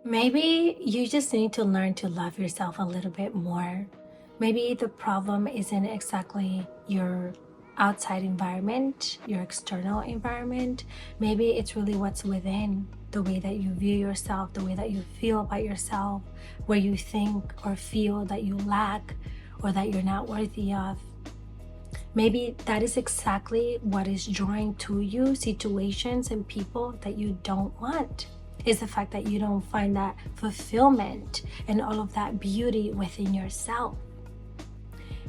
Maybe you just need to learn to love yourself a little bit more. Maybe the problem isn't exactly your outside environment, your external environment. Maybe it's really what's within, the way that you view yourself, the way that you feel about yourself, where you think or feel that you lack or that you're not worthy of. Maybe that is exactly what is drawing to you situations and people that you don't want. Is the fact that you don't find that fulfillment and all of that beauty within yourself.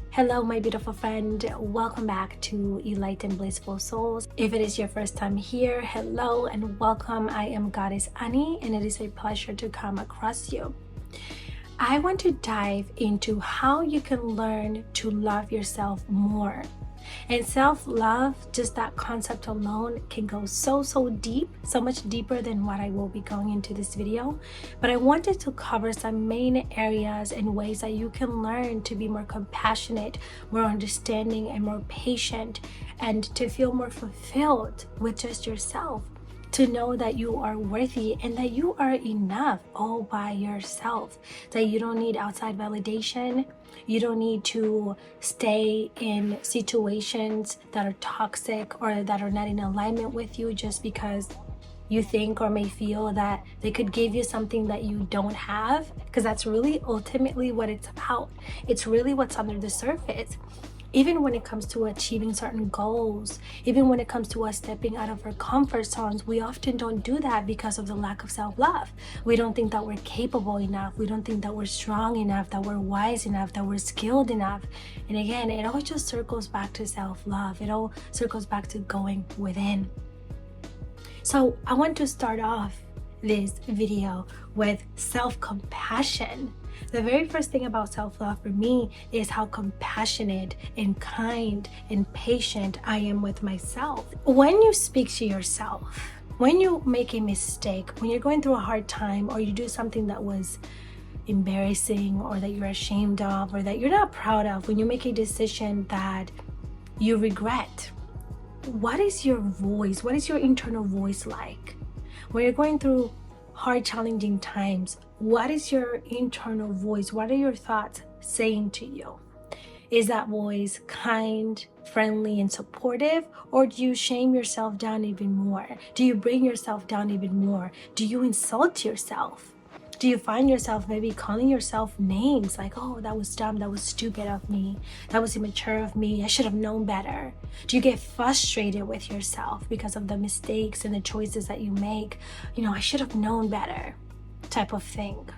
Hello, my beautiful friend. Welcome back to Enlightened Blissful Souls. If it is your first time here, hello and welcome. I am Goddess Anny, and it is a pleasure to come across you. I want to dive into how you can learn to love yourself more. And self-love, just that concept alone, can go so deep, so much deeper than what I will be going into this video. But I wanted to cover some main areas and ways that you can learn to be more compassionate, more understanding, and more patient, and to feel more fulfilled with just yourself. To know that you are worthy and that you are enough all by yourself, that you don't need outside validation. You don't need to stay in situations that are toxic or that are not in alignment with you just because you think or may feel that they could give you something that you don't have, because that's really ultimately what it's about. It's really what's under the surface. Even when it comes to achieving certain goals, even when it comes to us stepping out of our comfort zones, we often don't do that because of the lack of self-love. We don't think that we're capable enough. We don't think that we're strong enough, that we're wise enough, that we're skilled enough. And again, it all just circles back to self-love. It all circles back to going within. So I want to start off this video with self-compassion. The very first thing about self-love for me is how compassionate and kind and patient I am with myself. When you speak to yourself, when you make a mistake, when you're going through a hard time, or you do something that was embarrassing or that you're ashamed of or that you're not proud of, when you make a decision that you regret, what is your voice? What is your internal voice like? When you're going through hard, challenging times, what is your internal voice? What are your thoughts saying to you? Is that voice kind, friendly, and supportive? Or do you shame yourself down even more? Do you bring yourself down even more? Do you insult yourself? Do you find yourself maybe calling yourself names like, oh, that was dumb, that was stupid of me, that was immature of me, I should have known better? Do you get frustrated with yourself because of the mistakes and the choices that you make? You know, I should have known better type of thing.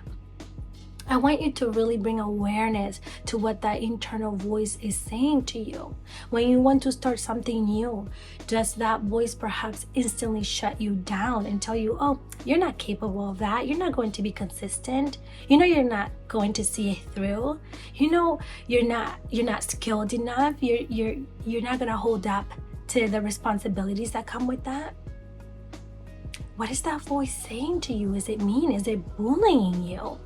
I want you to really bring awareness to what that internal voice is saying to you. When you want to start something new, does that voice perhaps instantly shut you down and tell you, oh, you're not capable of that. You're not going to be consistent. You know, you're not going to see it through. You know, you're not skilled enough. You're not going to hold up to the responsibilities that come with that. What is that voice saying to you? Is it mean? Is it bullying you?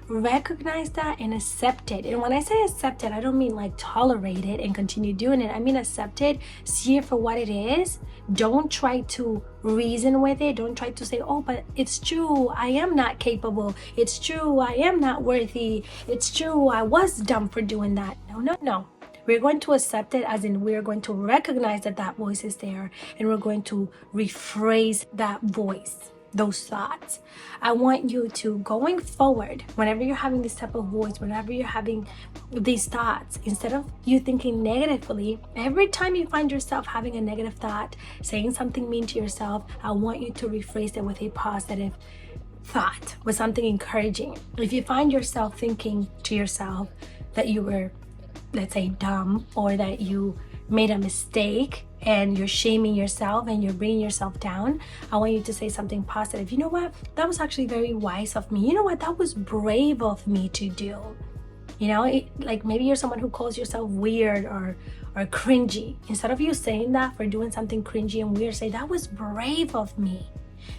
Recognize that and accept it. And when I say accept it, I don't mean like tolerate it and continue doing it. I mean accept it, see it for what it is. Don't try to reason with it. Don't try to say, oh, but it's true, I am not capable. It's true, I am not worthy. It's true, I was dumb for doing that. No. We're going to accept it, as in we're going to recognize that that voice is there, and we're going to rephrase that voice, those thoughts. I want you to, going forward, whenever you're having this type of voice, whenever you're having these thoughts, instead of you thinking negatively, every time you find yourself having a negative thought, saying something mean to yourself, I want you to rephrase it with a positive thought, with something encouraging. If you find yourself thinking to yourself that you were, let's say, dumb, or that you made a mistake and you're shaming yourself and you're bringing yourself down, I want you to say something positive. You know what? That was actually very wise of me. You know what? That was brave of me to do. You know, like maybe you're someone who calls yourself weird or cringy. Instead of you saying that for doing something cringy and weird, say, that was brave of me.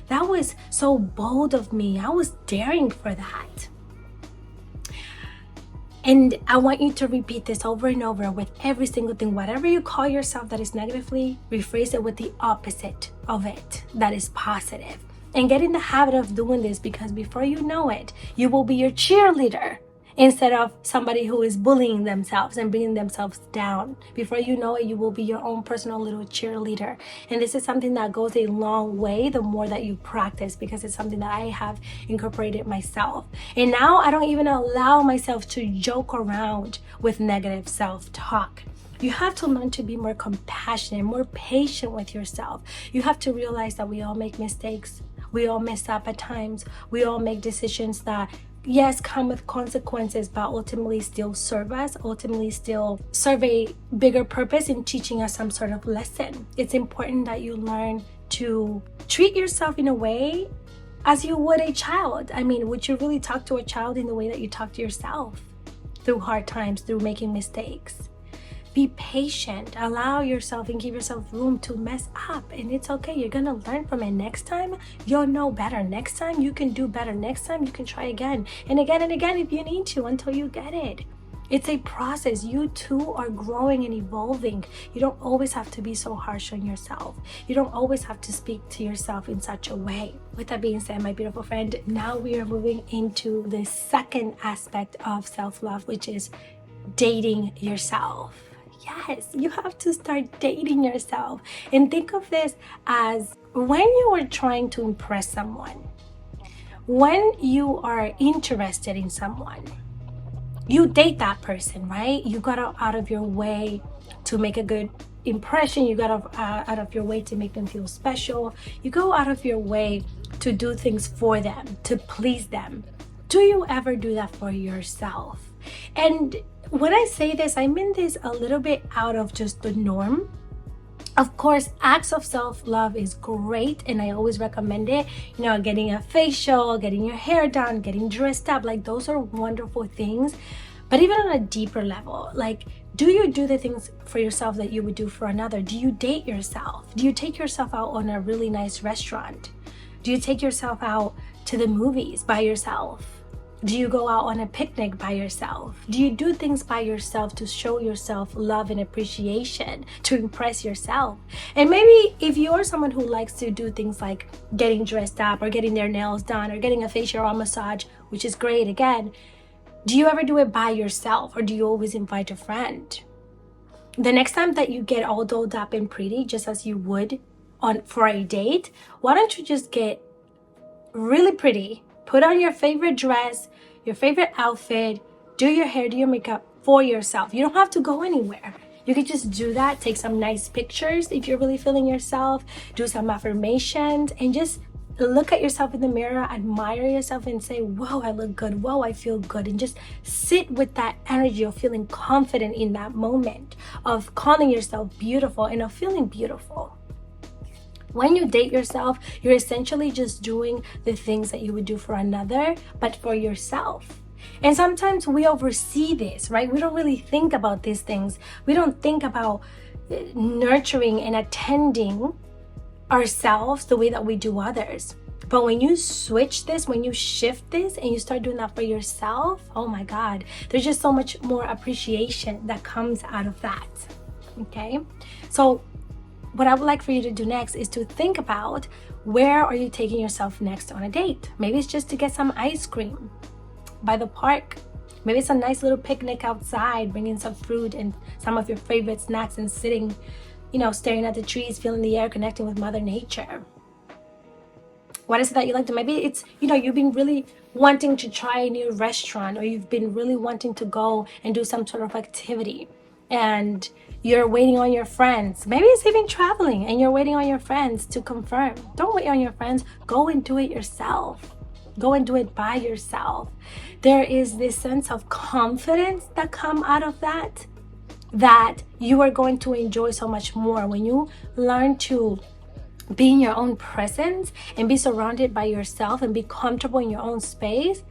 That was so bold of me. I was daring for that. And I want you to repeat this over and over with every single thing. Whatever you call yourself that is negatively, rephrase it with the opposite of it, that is positive. And get in the habit of doing this, because before you know it, you will be your cheerleader instead of somebody who is bullying themselves and bringing themselves down. Before you know it, you will be your own personal little cheerleader. And this is something that goes a long way the more that you practice, because it's something that I have incorporated myself. And now I don't even allow myself to joke around with negative self-talk. You have to learn to be more compassionate, more patient with yourself. You have to realize that we all make mistakes. We all mess up at times. We all make decisions that, yes, come with consequences, but ultimately still serve us, ultimately still serve a bigger purpose in teaching us some sort of lesson. It's important that you learn to treat yourself in a way as you would a child. I mean, would you really talk to a child in the way that you talk to yourself? Through hard times, through making mistakes. Be patient, allow yourself and give yourself room to mess up, and it's okay. You're gonna learn from it. Next time you'll know better. Next time you can do better. Next time you can try again and again and again if you need to, until you get it. It's a process. You too are growing and evolving. You don't always have to be so harsh on yourself. You don't always have to speak to yourself in such a way. With that being said, my beautiful friend, now we are moving into the second aspect of self-love, which is dating yourself. Yes, you have to start dating yourself. And think of this as when you are trying to impress someone, when you are interested in someone, you date that person, right? You got out of your way to make a good impression. You got out of your way to make them feel special. You go out of your way to do things for them, to please them. Do you ever do that for yourself? And when I say this, I mean this a little bit out of just the norm. Of course, acts of self-love is great, and I always recommend it. You know, getting a facial, getting your hair done, getting dressed up, like those are wonderful things. But even on a deeper level, like, do you do the things for yourself that you would do for another? Do you date yourself? Do you take yourself out on a really nice restaurant? Do you take yourself out to the movies by yourself? Do you go out on a picnic by yourself? Do you do things by yourself to show yourself love and appreciation, to impress yourself? And maybe if you're someone who likes to do things like getting dressed up or getting their nails done or getting a facial or massage, which is great again, do you ever do it by yourself, or do you always invite a friend? The next time that you get all dolled up and pretty, just as you would for a date, why don't you just get really pretty, put on your favorite dress, your favorite outfit, do your hair, do your makeup for yourself. You don't have to go anywhere. You can just do that, take some nice pictures if you're really feeling yourself, do some affirmations, and just look at yourself in the mirror, admire yourself and say, whoa, I look good, whoa, I feel good. And just sit with that energy of feeling confident in that moment, of calling yourself beautiful and of feeling beautiful. When you date yourself, you're essentially just doing the things that you would do for another, but for yourself. And sometimes we oversee this, right? We don't really think about these things. We don't think about nurturing and attending ourselves the way that we do others. But when you switch this, when you shift this and you start doing that for yourself, oh my God, there's just so much more appreciation that comes out of that. Okay? So what I would like for you to do next is to think about, where are you taking yourself next on a date? Maybe it's just to get some ice cream by the park. Maybe it's a nice little picnic outside, bringing some fruit and some of your favorite snacks and sitting, staring at the trees, feeling the air, connecting with Mother Nature. What is it that you like to? Maybe it's, you've been really wanting to try a new restaurant, or you've been really wanting to go and do some sort of activity, and you're waiting on your friends. Maybe it's even traveling and you're waiting on your friends to confirm. Don't wait on your friends. Go and do it yourself. Go and do it by yourself. There is this sense of confidence that come out of that you are going to enjoy so much more when you learn to be in your own presence and be surrounded by yourself and be comfortable in your own space.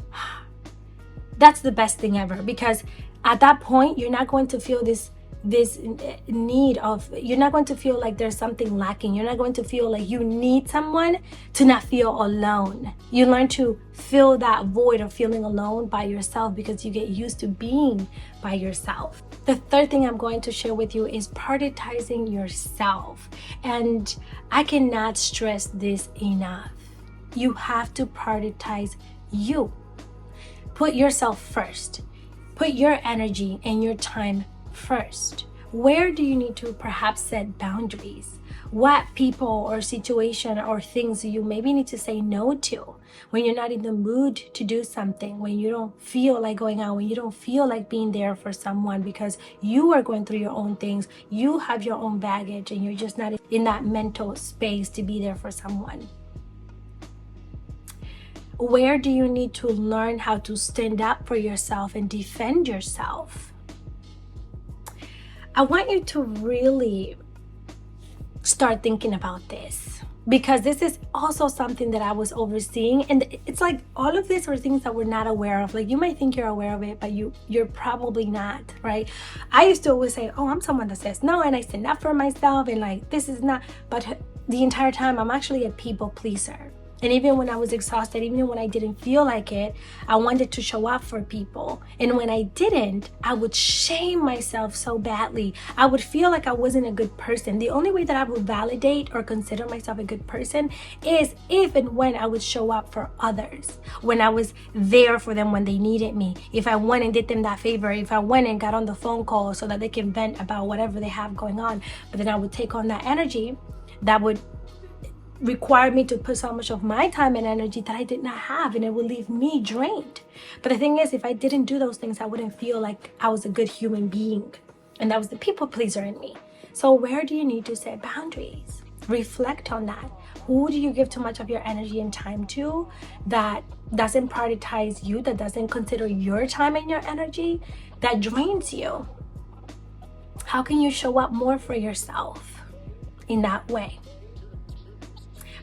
That's the best thing ever, because at that point you're not going to feel this need of, you're not going to feel like there's something lacking. You're not going to feel like you need someone to not feel alone. You learn to fill that void of feeling alone by yourself, because you get used to being by yourself. The third thing I'm going to share with you is prioritizing yourself. And I cannot stress this enough. You have to prioritize you. Put yourself first. Put your energy and your time first. Where do you need to perhaps set boundaries? What people or situation or things you maybe need to say no to when you're not in the mood to do something, when you don't feel like going out, when you don't feel like being there for someone because you are going through your own things, you have your own baggage, and you're just not in that mental space to be there for someone. Where do you need to learn how to stand up for yourself and defend yourself? I want you to really start thinking about this, because this is also something that I was overseeing, and it's like all of these are things that we're not aware of. Like, you might think you're aware of it, but you're probably not, right? I used to always say, oh, I'm someone that says no and I stand up for myself, and like, this is not, but the entire time I'm actually a people pleaser. And even when I was exhausted, even when I didn't feel like it, I wanted to show up for people. And when I didn't, I would shame myself so badly. I would feel like I wasn't a good person. The only way that I would validate or consider myself a good person is if and when I would show up for others, when I was there for them when they needed me. If I went and did them that favor, if I went and got on the phone call so that they can vent about whatever they have going on. But then I would take on that energy that would required me to put so much of my time and energy that I did not have, and it would leave me drained. But the thing is, if I didn't do those things, I wouldn't feel like I was a good human being, and that was the people pleaser in me. So where do you need to set boundaries? Reflect on that. Who do you give too much of your energy and time to that doesn't prioritize you, that doesn't consider your time and your energy, that drains you? How can you show up more for yourself in that way?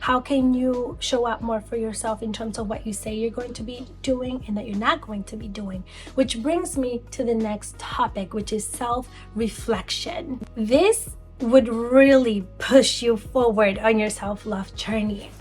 How can you show up more for yourself in terms of what you say you're going to be doing and that you're not going to be doing? Which brings me to the next topic, which is self-reflection. This would really push you forward on your self-love journey.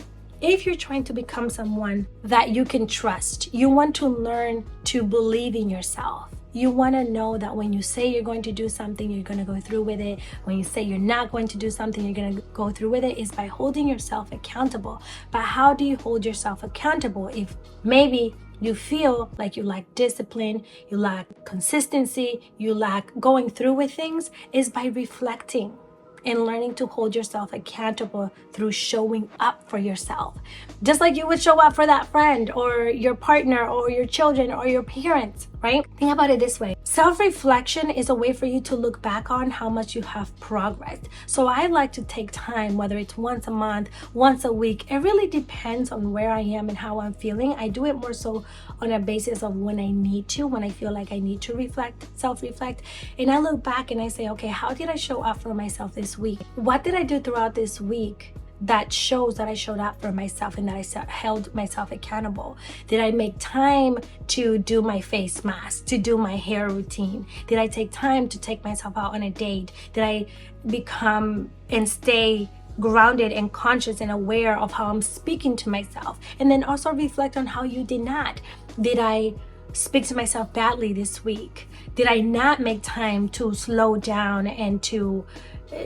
If you're trying to become someone that you can trust, you want to learn to believe in yourself. You want to know that when you say you're going to do something, you're going to go through with it. When you say you're not going to do something, you're going to go through with it, is by holding yourself accountable. But how do you hold yourself accountable if maybe you feel like you lack discipline, you lack consistency, you lack going through with things? Is by reflecting and learning to hold yourself accountable through showing up for yourself. Just like you would show up for that friend or your partner or your children or your parents, right? Think about it this way. Self-reflection is a way for you to look back on how much you have progressed. So I like to take time, whether it's once a month, once a week. It really depends on where I am and how I'm feeling. I do it more so on a basis of when I need to, when I feel like I need to reflect, self-reflect. And I look back and I say, okay, how did I show up for myself this week? What did I do throughout this week that shows that I showed up for myself and that I held myself accountable? Did I make time to do my face mask, to do my hair routine? Did I take time to take myself out on a date? Did I become and stay grounded and conscious and aware of how I'm speaking to myself? And then also reflect on how you did not. Did I speak to myself badly this week? Did I not make time to slow down and to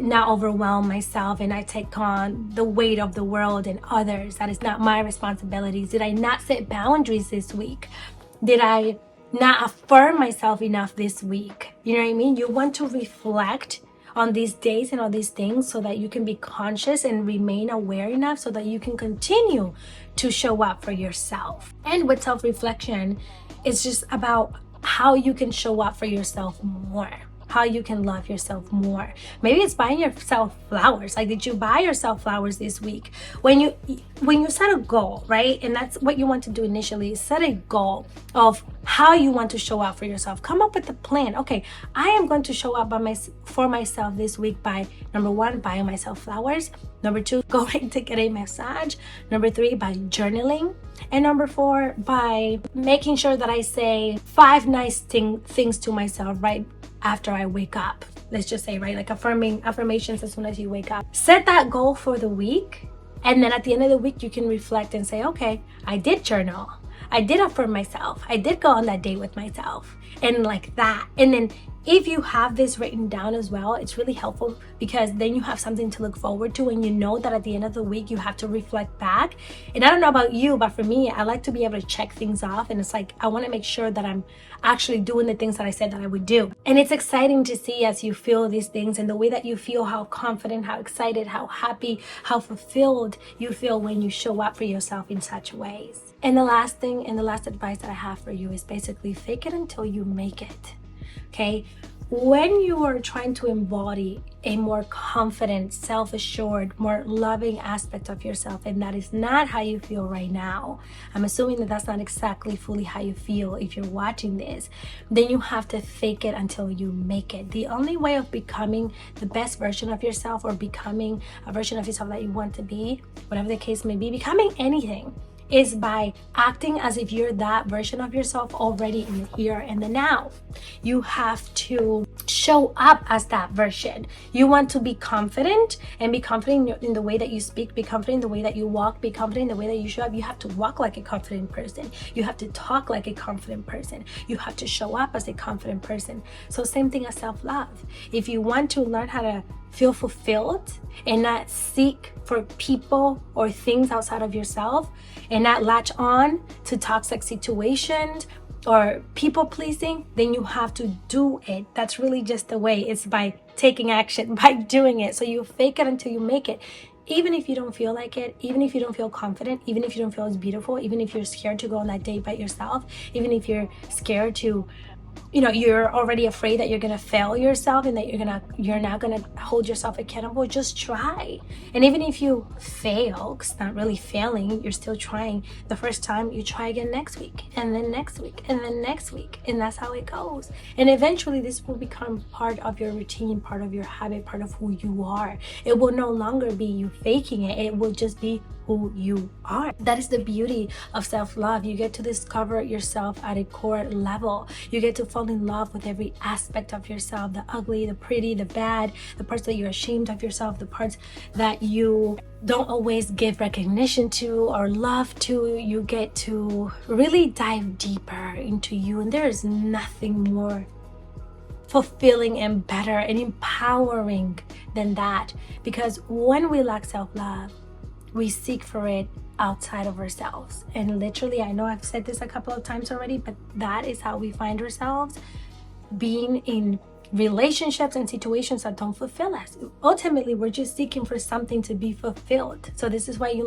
not overwhelm myself and I take on the weight of the world and others? That is not my responsibilities. Did I not set boundaries this week? Did I not affirm myself enough this week? You know what I mean? You want to reflect on these days and on these things so that you can be conscious and remain aware enough so that you can continue to show up for yourself. And with self-reflection, it's just about how you can show up for yourself more, how you can love yourself more. Maybe it's buying yourself flowers. Like, did you buy yourself flowers this week? When you set a goal, right? And that's what you want to do initially, set a goal of how you want to show up for yourself. Come up with a plan. Okay, I am going to show up for myself this week by, number 1, buying myself flowers. Number 2, going to get a massage. Number 3, by journaling. And number 4, by making sure that I say 5 nice things to myself right after I wake up. Let's just say, right, like affirmations as soon as you wake up. Set that goal for the week, and then at the end of the week you can reflect and say, okay, I did journal, I did affirm myself. I did go on that date with myself, and like that. And then if you have this written down as well, it's really helpful, because then you have something to look forward to, and you know that at the end of the week you have to reflect back. And I don't know about you, but for me, I like to be able to check things off, and it's like I want to make sure that I'm actually doing the things that I said that I would do. And it's exciting to see as you feel these things, and the way that you feel, how confident, how excited, how happy, how fulfilled you feel when you show up for yourself in such ways. And the last thing, and the last advice that I have for you is basically fake it until you make it. Okay, when you are trying to embody a more confident, self-assured, more loving aspect of yourself, and that is not how you feel right now, I'm assuming that that's not exactly fully how you feel if you're watching this, then you have to fake it until you make it. The only way of becoming the best version of yourself, or becoming a version of yourself that you want to be, whatever the case may be, becoming anything, is by acting as if you're that version of yourself already in the here and the now. You have to show up as that version. You want to be confident, and be confident in the way that you speak, be confident in the way that you walk, be confident in the way that you show up. You have to walk like a confident person. You have to talk like a confident person. You have to show up as a confident person. So same thing as self-love. If you want to learn how to feel fulfilled and not seek for people or things outside of yourself, and not latch on to toxic situations or people pleasing, then you have to do it. That's really just the way. It's by taking action, by doing it. So you fake it until you make it. Even if you don't feel like it, even if you don't feel confident, even if you don't feel as beautiful, even if you're scared to go on that date by yourself, even if you're scared to, you're already afraid that you're gonna fail yourself, and that you're not gonna hold yourself accountable, just try. And even if you fail, it's not really failing, you're still trying. The first time, you try again next week, and then next week, and then next week, and that's how it goes. And eventually this will become part of your routine, part of your habit, part of who you are. It will no longer be you faking it. It will just be who you are. That is the beauty of self-love. You get to discover yourself at a core level. You get to fall in love with every aspect of yourself, the ugly, the pretty, the bad, the parts that you're ashamed of yourself, the parts that you don't always give recognition to or love to. You get to really dive deeper into you, and there is nothing more fulfilling and better and empowering than that. Because when we lack self-love, we seek for it outside of ourselves. And literally, I know I've said this a couple of times already, but that is how we find ourselves being in relationships and situations that don't fulfill us. Ultimately, we're just seeking for something to be fulfilled. So this is why you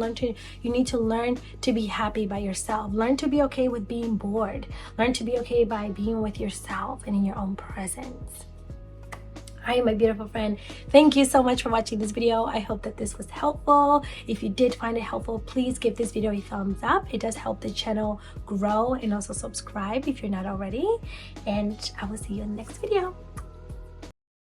need to learn to be happy by yourself. Learn to be okay with being bored. Learn to be okay by being with yourself and in your own presence. Hi, my beautiful friend. Thank you so much for watching this video. I hope that this was helpful. If you did find it helpful, please give this video a thumbs up. It does help the channel grow, and also subscribe if you're not already. And I will see you in the next video.